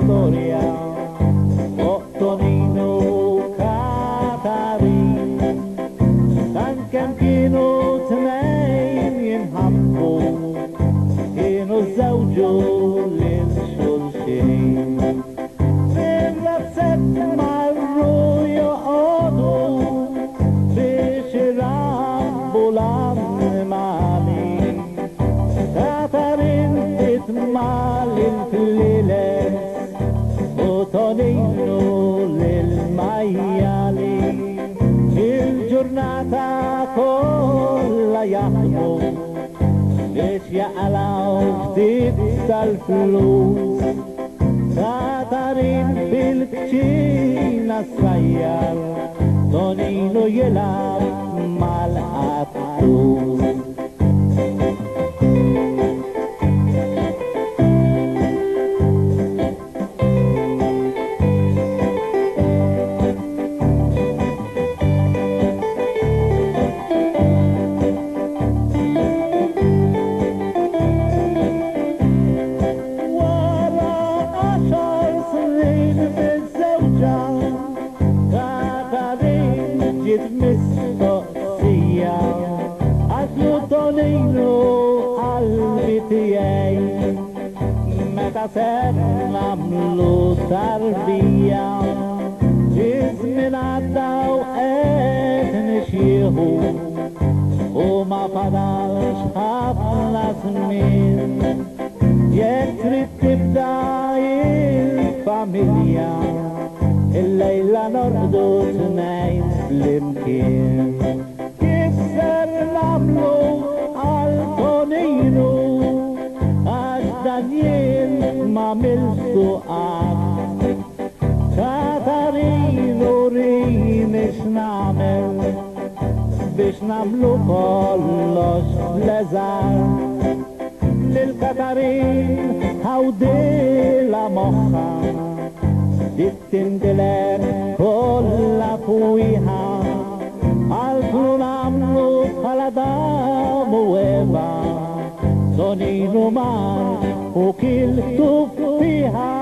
Storia o Tonino Catarin كان كانوا تنين ينحبوا كانوا زوجوا للشرشين من رفسة مروا يقعدوا بشراب العمالي كاترين تتمال الليلة Tonino lil-majjali il-ġurnata kollha jaħdmu biex jaqlaw ftit tal-flus Katarin bil-kċina sajjar Tonino jilab mal-qattus mistoqsija għazlu Tonino qalbi tijaj meta ser namlu tarbija ġizmin għaddaw qed nixjieħu u ma fadalx ħafna żmien jekk trid tibda il-familja il-lejla norqdu tnejn flimkien kif ser namlu għal Tonino għax dan jien ma miltu qatt Katarino rini x'namel biex namlu kollox bl-eżar lil-Katarin ħawdilha moħħa dittindiler kolla fuiha għalflu namlu bħala damu eva Tonino mar u kiltu fiha